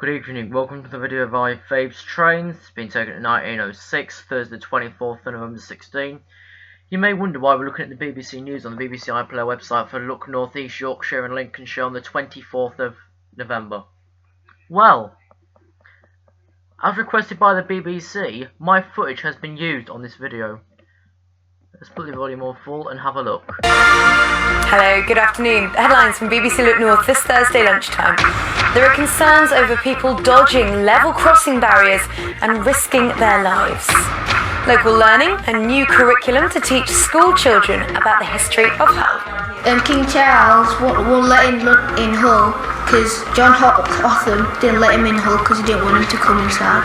Good evening, welcome to the video by Fabe's Trains. It's been taken at 1906, Thursday 24th of November 16. You may wonder why we're looking at the BBC News on the BBC iPlayer website for Look North East Yorkshire and Lincolnshire on the 24th of November. Well, as requested by the BBC, my footage has been used on this video. Let's put the volume all full and have a look. Hello, good afternoon. The headlines from BBC Look North this Thursday lunchtime. There are concerns over people dodging level crossing barriers and risking their lives. Local learning and new curriculum to teach school children about the history of Hull. King Charles won't let him in Hull because John Hotham didn't let him in Hull because he didn't want him to come inside.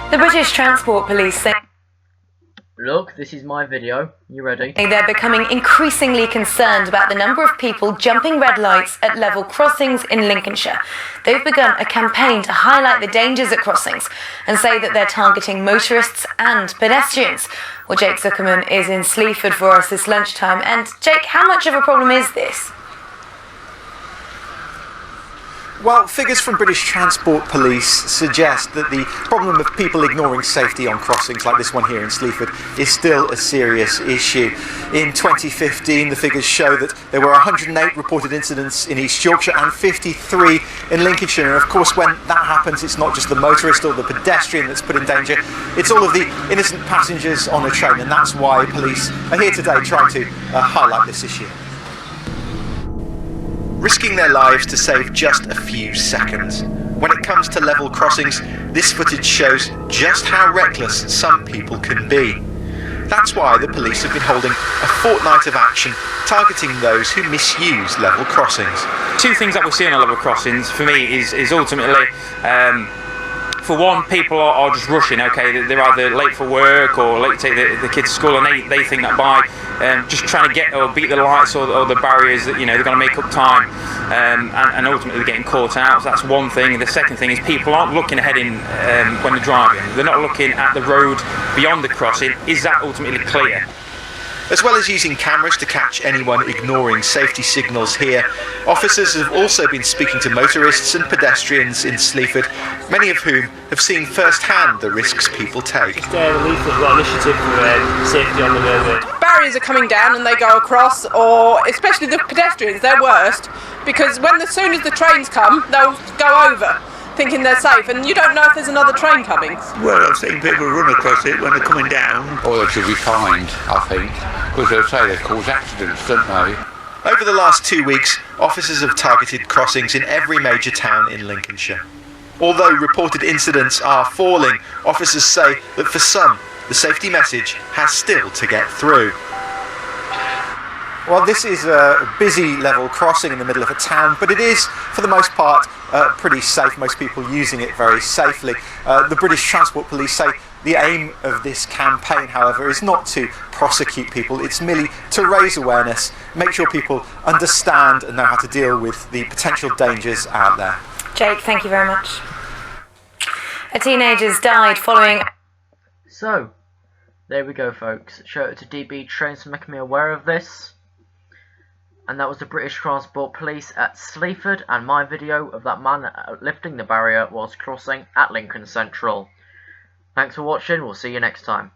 The British Transport Police say, Look, this is my video. You ready? They're becoming increasingly concerned about the number of people jumping red lights at level crossings in Lincolnshire. They've begun a campaign to highlight the dangers at crossings and say that they're targeting motorists and pedestrians. Well, Jake Zuckerman is in Sleaford for us this lunchtime. And Jake, how much of a problem is this? Well, figures from British Transport Police suggest that the problem of people ignoring safety on crossings like this one here in Sleaford is still a serious issue. In 2015, the figures show that there were 108 reported incidents in East Yorkshire and 53 in Lincolnshire. And of course, when that happens, it's not just the motorist or the pedestrian that's put in danger, it's all of the innocent passengers on a train, and that's why police are here today trying to highlight this issue. Risking their lives to save just a few seconds. When it comes to level crossings, this footage shows just how reckless some people can be. That's why the police have been holding a fortnight of action targeting those who misuse level crossings. Two things that we're seeing on level crossings for me is ultimately for one, people are just rushing. Okay, they're either late for work or late to take the kids to school, and they think that by just trying to get or beat the lights or the barriers that they're going to make up time, and ultimately they're getting caught out. So that's one thing. And the second thing is people aren't looking ahead when they're driving. They're not looking at the road beyond the crossing. Is that ultimately clear? As well as using cameras to catch anyone ignoring safety signals here, officers have also been speaking to motorists and pedestrians in Sleaford, many of whom have seen firsthand the risks people take. Just the Leaford's got initiative for safety on the road. Barriers are coming down and they go across, or especially the pedestrians, they're worst, because as soon as the trains come, they'll go over, thinking they're safe, and you don't know if there's another train coming. Well, I've seen people run across it when they're coming down. Or they should be fined, I think, because they'll say they cause accidents, don't they? Over the last 2 weeks, officers have targeted crossings in every major town in Lincolnshire. Although reported incidents are falling, officers say that for some, the safety message has still to get through. Well, this is a busy level crossing in the middle of a town, but it is, for the most part, pretty safe. Most people using it very safely. The British Transport Police say the aim of this campaign, however, is not to prosecute people. It's merely to raise awareness, make sure people understand and know how to deal with the potential dangers out there. Jake, thank you very much. A teenager's died following... So, there we go, folks. Shout out to DB Trains for making me aware of this. And that was the British Transport Police at Sleaford, and my video of that man lifting the barrier whilst crossing at Lincoln Central. Thanks for watching, we'll see you next time.